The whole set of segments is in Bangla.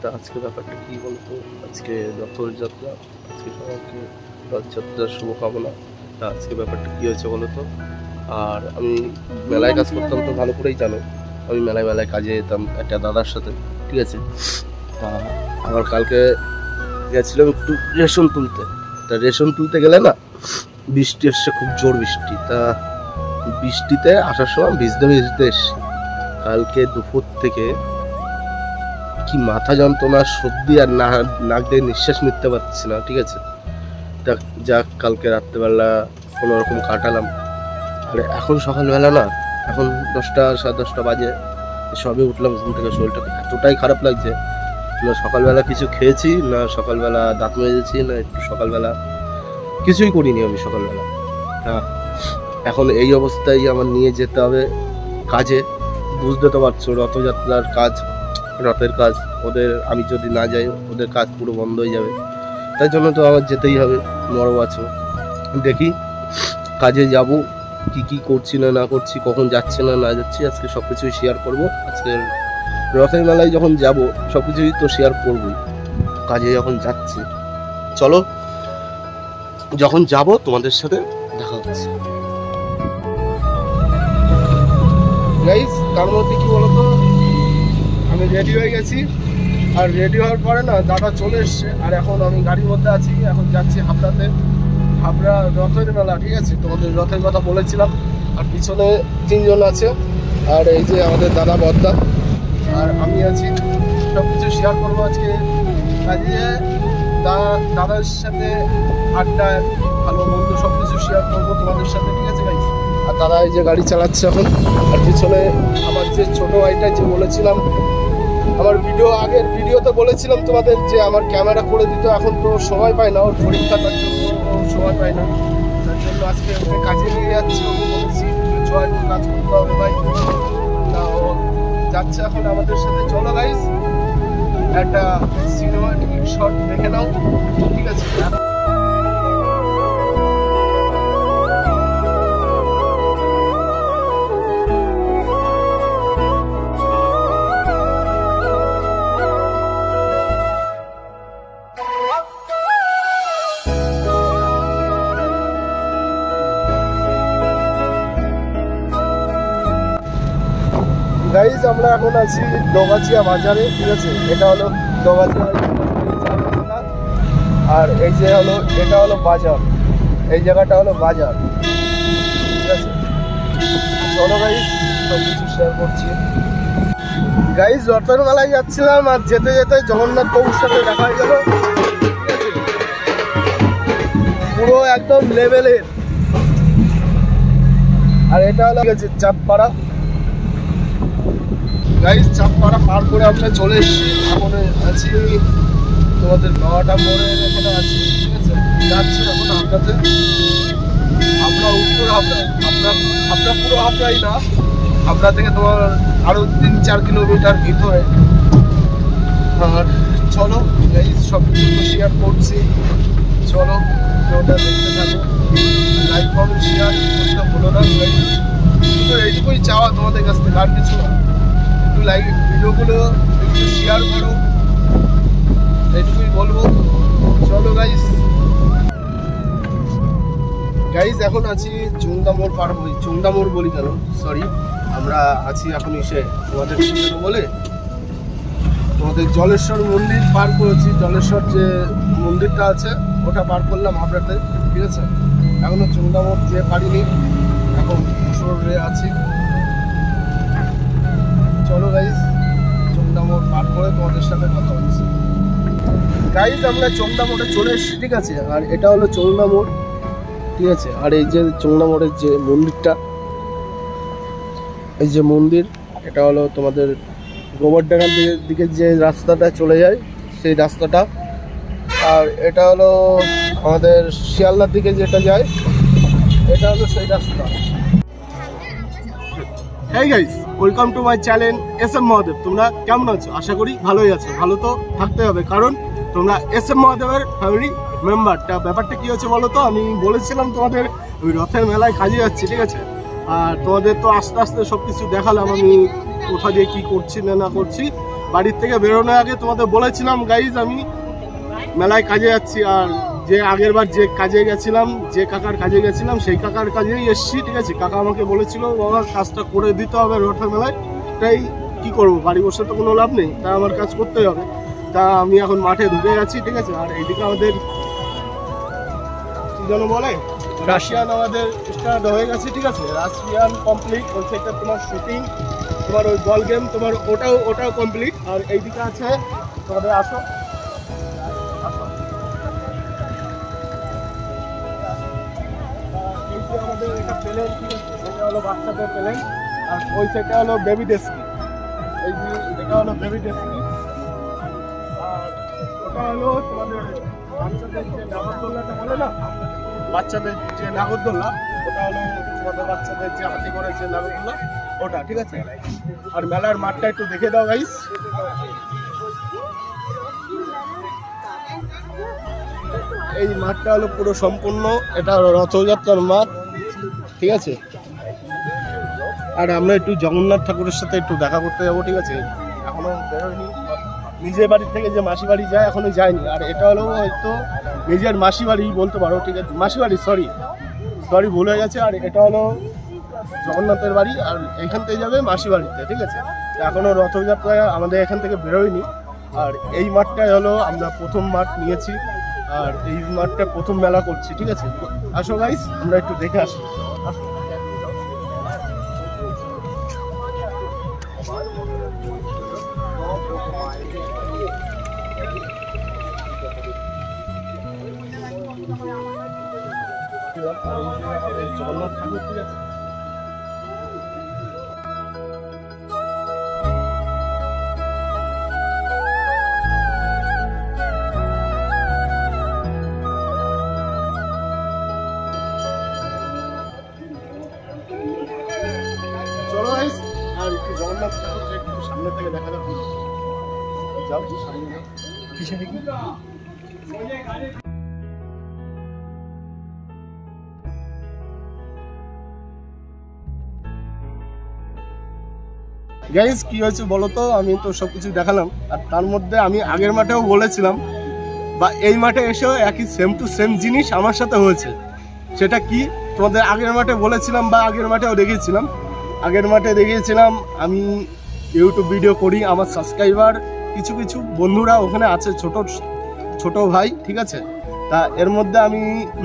তা আজকে ব্যাপারটা কী বলতো, আজকে রথযাত্রা, আজকে সবাইকে রথযাত্রার শুভকামনা। তা আজকে ব্যাপারটা কী হয়েছে বলতো, আর আমি মেলায় কাজ করতাম তো ভালো করেই জানো, আমি মেলায় কাজে যেতাম একটা দাদার সাথে, ঠিক আছে। তা আমার কালকে গেছিলাম একটু রেশন তুলতে। তা রেশন তুলতে গেলে না বৃষ্টি এসছে, খুব জোর বৃষ্টি। তা বৃষ্টিতে আসার সময় ভিজতে এসছি। কালকে দুপুর থেকে কি মাথা যন্ত্রণা, সর্দি, আর নাক দিয়ে নিঃশ্বাস নিতে পারছি না, ঠিক আছে। যাক কালকে রাত্রেবেলা কোনো রকম কাটালাম। আর এখন সকালবেলা না, এখন 10টা সাড়ে 10টা বাজে, সবে উঠলাম ঘুম থেকে। শরীরটা এতটাই খারাপ লাগছে, না সকালবেলা কিছু খেয়েছি, না সকালবেলা দাঁত মেজেছি, না একটু সকালবেলা কিছুই করিনি আমি সকালবেলা। হ্যাঁ, এখন এই অবস্থায় আমার নিয়ে যেতে হবে কাজে। বুঝতে তো পারছো, রথযাত্রার কাজ, রথের কাজ, ওদের আমি যদি না যাই ওদের কাজ পুরো বন্ধ হয়ে যাবে। তাই জন্য তো আমার যেতেই হবে, মরো আছো। দেখি কাজে যাব, কি করছি না করছি, কখন যাচ্ছে না যাচ্ছি, আজকে সব কিছুই শেয়ার করবো। আজকে রথের মেলায় যখন যাব সব কিছুই তো শেয়ার করবই। কাজে যখন যাচ্ছি, চলো যখন যাব তোমাদের সাথে দেখা হচ্ছে। গাইস, তার মধ্যে কি বলতো, আমি রেডি হয়ে গেছি। আর রেডি হওয়ার পরে না দাদা চলে এসছে, আর এখন আমি গাড়ির মধ্যে আছি। এখন যাচ্ছি হাবড়াতে, হাবড়া রথের মেলা, ঠিক আছে। তোমাদের রথের কথা বলেছিলাম। আর পিছনে 3 জন আছে, আর এই যে আমাদের দাদা বদ্দা, আর আমি আছি। সব কিছু শেয়ার করবো আজকে কাজে। দাদার সাথে আড্ডা, ভালো মন্দ সব কিছু শেয়ার করবো তোমাদের সাথে, ঠিক আছে গাইস। আর দাদা এই যে গাড়ি চালাচ্ছে এখন। আর পিছনে আমার যে ছোট ভাইটা, যে বলেছিলাম আমার আগের ভিডিওতে বলেছিলাম তোমাদের যে আমার ক্যামেরা করে দিত, এখন তো সময় পায় না, ওর পরীক্ষা, তার জন্য সময় পায় না। তার জন্য আজকে ওকে কাজে নিয়ে যাচ্ছি। ওকে বলেছি জয় কাজ করতে হবে ভাই। তা ও যাচ্ছে এখন আমাদের সাথে। চলো গাইস, একটা সিনেমাটিক শট দেখে নাও, ঠিক আছে। গাইজ, আমরা এখন আছি ডোগাছিয়া বাজারে, ঠিক আছে। এটা হলো ডোগাছিয়া, আর এই যে হলো এটা হলো বাজার, এই জায়গাটা হলো বাজার, ঠিক আছে। চলো গাইজ, সব কিছু শেয়ার করছি। গাইজ, রথের মেলায় যাচ্ছিলাম, আর যেতে যেতে জগন্নাথ বাবুর সাথে দেখা হয়ে গেল, ঠিক আছে। পুরো একদম লেভেলের। আর এটা হলো চাঁদপাড়া। গাইজ, চাঁদপাড়া পার করে আমরা চলে এসেছি। এখন আছি তোমাদের নটা মোড়ের এখানে আছি, ঠিক আছে। যাচ্ছি এখন হাবড়াতে, হাবড়া উত্তর হাবড়া, হাবড়া পুরো হাবড়াই না, হাবড়া থেকে তোমার আরো 3-4 কিলোমিটার ভিতরে। আর চলো গাইজ, সব কিছু শেয়ার করছি। চলো ওটা দেখতে থাকো, লাইক কমেন্ট শেয়ার করতে ভুলো না গাইজ। তো এইটুকুই চাওয়া তোমাদের কাছ থেকে, আর কিছু না। একটু লাইক, ভিডিওগুলো একটু শেয়ার করো, এইটুকুই বলবো। চলো গাইস, এখন আছি চুংদামোড় পার হই, চুংদামোড় বলি কেন, সরি। আমরা আছি এখন এসে তোমাদের বলে তোমাদের জলেশ্বর মন্দির পার করেছি। জলেশ্বর যে মন্দিরটা আছে ওটা পার করলাম হাবড়াতে, ঠিক আছে। এখনো চুংদামোড় যে পারিনি, এখন শহরে আছি। চলো গাইজ, চোংদামোড় পার করে তোমাদের সাথে কথা হচ্ছে। গাইজ, আমরা চোংদামোড়ে চলে এসেছি, ঠিক আছে। আর এটা হলো চোংদামোড়, ঠিক আছে। আর এই যে চোংদামোড়ের যে মন্দিরটা, এই যে মন্দির, এটা হলো তোমাদের গোবরডাঙ্গার দিকে যে রাস্তাটা চলে যায় সেই রাস্তাটা। আর এটা হলো আমাদের শিয়ালদার দিকে যেটা যায়, এটা হলো সেই রাস্তা। Hey guys, welcome to my channel SM Mahadev. তোমরা কেমন আছো? আশা করি ভালোই আছো। ভালো তো থাকতে হবে, কারণ তোমরা SM মহাদেবের ফ্যামিলি মেম্বারটা। ব্যাপারটা কি হচ্ছে বলো তো, আমি বলেছিলাম তোমাদের ওই রথের মেলায় কাজে যাচ্ছি, ঠিক আছে। আর তোমাদের তো আস্তে আস্তে সব কিছু দেখালাম আমি কোথা দিয়ে কী করছি না করছি। বাড়ির থেকে বেরোনোর আগে তোমাদের বলেছিলাম গাইজ আমি মেলায় কাজে যাচ্ছি, আর যে আগের বার যে কাজে গেছিলাম, যে কাকার কাজে গেছিলাম সেই কাকার কাজেই এসছি, ঠিক আছে। কাকা আমাকে বলেছিল বাবা কাজটা করে দিতে হবে রথের মেলায়, তাই কি করবো, বাড়ি বসে তো কোনো লাভ নেই, তাই আমার কাজ করতেই হবে। তা আমি এখন মাঠে ঢুকে গেছি, ঠিক আছে। আর এইদিকে আমাদের কি যেন বলে রাশিয়ান আমাদের স্টার্ট হয়ে গেছে, ঠিক আছে। রাশিয়ান কমপ্লিট, ওই সাইডটা তোমার শুটিং, তোমার ওই বল গেম, তোমার ওটাও কমপ্লিট। আর এইদিকে আছে তোমাদের আসো আমাদের এটা প্লেন, ঠিক আছে। এটা হলো বাচ্চাদের প্লেন, আর ওই সাইডটা হলো বেবি ডেস্কি। এই যে এটা হলো বেবি ডেস্কি, আর ওটা হলো তোমাদের বাচ্চাদের যে নাগরদোল্লাটা বলে না, বাচ্চাদের যে নাগরদোল্লা, ওটা হলো তোমাদের বাচ্চাদের যে হাতে করে যে নাগরদোল্লা ওটা, ঠিক আছে। আর মেলার মাঠটা একটু দেখে দাও গাইস। এই মাঠটা হলো পুরো সম্পূর্ণ, এটা রথযাত্রার মাঠ, ঠিক আছে। আর আমরা একটু জগন্নাথ ঠাকুরের সাথে একটু দেখা করতে যাবো, ঠিক আছে। এখনো বেরোয়নি, নিজের বাড়ির থেকে যে মাসি বাড়ি যায় এখনো যায়নি। আর এটা হলো হয়তো নিজের মাসি বাড়ি বলতে পারো, ঠিক আছে। মাসি বাড়ি, সরি ভুল হয়ে গেছে। আর এটা হলো জগন্নাথের বাড়ি, আর এখান থেকে যাবে মাসি বাড়িতে, ঠিক আছে। এখনো রথযাত্রা আমাদের এখান থেকে বেরোয়নি। আর এই মাঠটাই হলো আমরা প্রথম মাঠ নিয়েছি, আর এই মাঠটা প্রথম মেলা করছি, ঠিক আছে। আসো গাইস আমরা একটু দেখে আসি। জগন্নাথ ঠাকুর, ঠিক আছে। চলো গাইস, আর একটু জগন্নাথ ঠাকুর একটু সামনে থেকে দেখা যাবে, যাও সামনে যাও, কিসে দেখি। গাইস কি হয়েছে বলো তো, আমি তো সবকিছু দেখালাম, আর তার মধ্যে আমি আগের মাঠেও বলেছিলাম, বা এই মাঠে এসেও একই সেম টু সেম জিনিস আমার সাথে হয়েছে। সেটা কি তোমাদের আগের মাঠে বলেছিলাম, বা আগের মাঠেও দেখিয়েছিলাম। আগের মাঠে দেখিয়েছিলাম আমি ইউটিউব ভিডিও করি, আমার সাবস্ক্রাইবার কিছু বন্ধুরা ওখানে আছে, ছোট ভাই, ঠিক আছে। তা এর মধ্যে আমি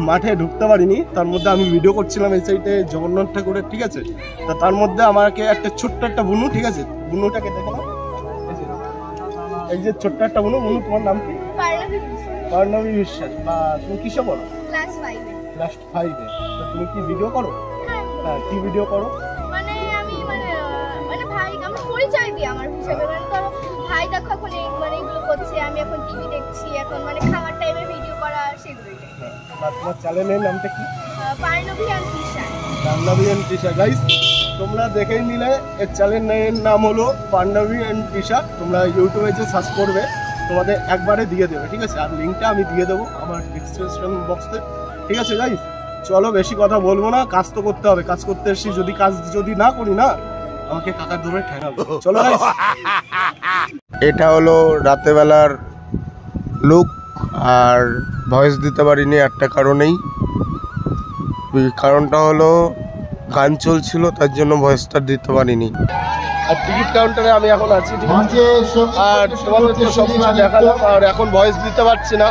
মাঠে ঢুকতে পারিনি, তার মধ্যে আমি ভিডিও করছিলাম এই সাইডে জগন্নাথ ঠাকুরের, ঠিক আছে। তা তার মধ্যে আমাকে একটা ছোট্ট একটা বুনু, ঠিক আছে, বুনুটাকে দেখো না, এই যে ছোট্ট একটা বুনু। তোমার নাম কি? পার্ণবী বিশ্বাস। বা তুমি কিসে পড়ো? ক্লাস 5-এ। তো তুমি কি ভিডিও করো? হ্যাঁ, কি ভিডিও করো? মানে আমি মানে ভাই আমার পরিচয় দিই আমার হিসাবে, মানে ধরো ভাই দেখো এখন এগুলো করছে, আমি এখন টিভি দেখছি, এখন মানে খাবার টাইমে ভিডিও করা সেগুলোই। আর তোমার চ্যানেলের নামটা কি? Parnavi and Trisha. Parnavi and Trisha. Guys তোমরা দেখেই নিলে, এর চ্যানেলের নাম হলো পার্ণবী এন্ড তৃষা। তোমরা ইউটিউবে যে সার্চ করবে তোমাদের একবারে দিয়ে দেবে, ঠিক আছে। আর লিঙ্কটা আমি দিয়ে দেবো আমার ডিসক্রিপশন বক্সে, ঠিক আছে। গাইস চলো বেশি কথা বলবো না, কাজ তো করতে হবে, কাজ করতে এসেছি, যদি না করি না আমাকে কাকার ধরে ঠেকাবে। চলো গাইস। এটা হলো রাতে বেলার লুক, আর ভয়েস দিতে পারিনি একটা কারণেই, কারণটা হলো গান চলছিল, তার জন্য ভয়েসটা দিতে পারিনি। আর টিকিট কাউন্টারে আমি এখন আছি, ঠিক আছে। আর তোমাদের তো সব কিছু দেখালাম, আর এখন ভয়েস দিতে পারছি না,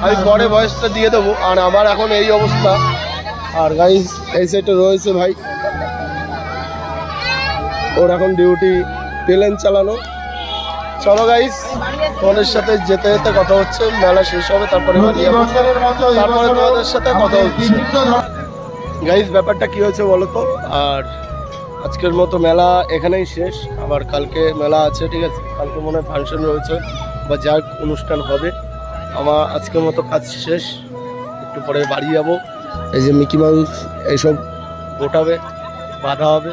আমি পরে ভয়েসটা দিয়ে দেবো। আর আমার এখন এই অবস্থা। আর গাইস এই সাইডে রয়েছে ভাই, ওর এখন ডিউটি প্লেন চালানো। চলো গাইস তোমাদের সাথে যেতে যেতে কথা হচ্ছে, মেলা শেষ হবে তারপরে তোমাদের সাথে কথা হচ্ছে। গাইস ব্যাপারটা কি হয়েছে বলো তো। আর আজকের মতো মেলা এখানেই শেষ, আবার কালকে মেলা আছে, ঠিক আছে। কালকে মনে হয় ফাংশন রয়েছে বা যা অনুষ্ঠান হবে। আমার আজকের মতো কাজ শেষ, একটু পরে বাড়ি যাবো। এই যে মিকি মাউস এইসব গোটাবে, বাঁধা হবে,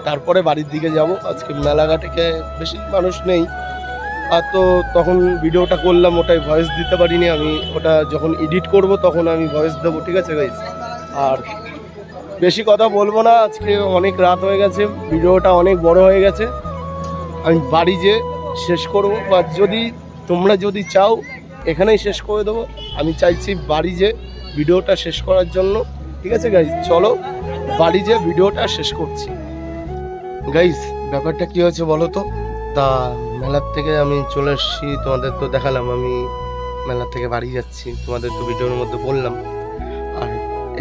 তারপরে বাড়ির দিকে যাব। আজকে মেলাঘাটে বেশি মানুষ নেই, আর তো তখন ভিডিওটা করলাম, ওটাই ভয়েস দিতে পারিনি আমি। ওটা যখন এডিট করব তখন আমি ভয়েস দেবো, ঠিক আছে গাইস। আর বেশি কথা বলবো না, আজকে অনেক রাত হয়ে গেছে, ভিডিওটা অনেক বড় হয়ে গেছে। আমি বাড়ি যেয়ে শেষ করব, বা যদি তোমরা যদি চাও এখানেই শেষ করে দেবো। আমি চাইছি বাড়ি যে ভিডিওটা শেষ করার জন্য। ঠিক আছে গাইজ, চলো বাড়ি যে ভিডিওটা শেষ করছি। গাইজ ব্যাপারটা কি হয়েছে বলো তো, তা মেলার থেকে আমি চলে এসেছি, তোমাদের তো দেখালাম আমি মেলা থেকে বাড়ি যাচ্ছি, তোমাদের তো ভিডিওর মধ্যে বললাম। আর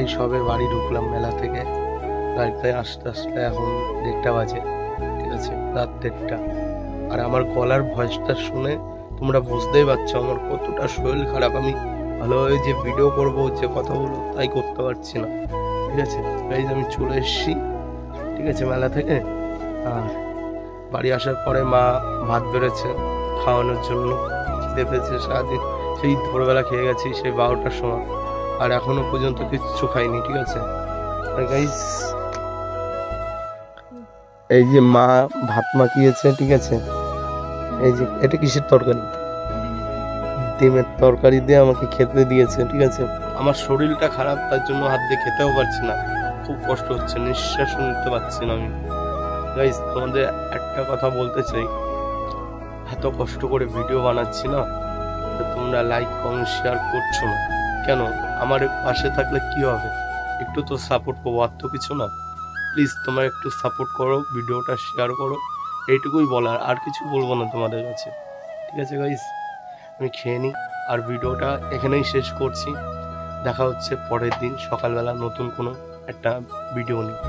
এই সবে বাড়ি ঢুকলাম মেলা থেকে, গাড়িতে আসতে আসতে এখন 1:30 বাজে। ঠিক আছে, রাত 1:30। আর আমার গলার ভয়েসটা শুনে তোমরা বুঝতেই পারছো আমার কতটা শরীর খারাপ। আমি ভালোভাবে যে ভিডিও করবো, যে কথা বলবো, তাই করতে পারছি না। ঠিক আছে গাইজ, আমি চলে এসেছি ঠিক আছে মেলা থেকে। আর বাড়ি আসার পরে মা ভাত বেড়েছে খাওয়ানোর জন্য, দেখেছে সারাদিন সেই ভোরবেলা খেয়ে গেছি সেই 12টার সময়, আর এখনো পর্যন্ত কিচ্ছু খাইনি। ঠিক আছে গাইস, এই যে মা ভাত মাখিয়েছে, ঠিক আছে, এই যে এটা কিসের তরকারি, ডিমের তরকারি দিয়ে আমাকে খেতে দিয়েছে। ঠিক আছে, আমার শরীরটা খারাপ, তার জন্য হাত দিয়ে খেতেও পারছি না, খুব কষ্ট হচ্ছে, নিঃশ্বাস নিতে পারছি না আমি। গাইস তোমাদের একটা কথা বলতে চাই, এত কষ্ট করে ভিডিও বানাচ্ছি না, তো তোমরা লাইক কমেন্ট শেয়ার করছো না কেন? আমার পাশে থাকলে কি হবে, একটু তো সাপোর্ট করবো, আর তো কিছু না। প্লিজ তোমরা একটু সাপোর্ট করো, ভিডিওটা শেয়ার করো, এইটুকুই বলার, আর কিছু বলবো না তোমাদের কাছে। ঠিক আছে গাইস, আমি খেয়ে নিই আর ভিডিওটা এখানেই শেষ করছি। দেখা হচ্ছে পরের দিন সকালবেলা নতুন কোনো একটা ভিডিও নিয়ে।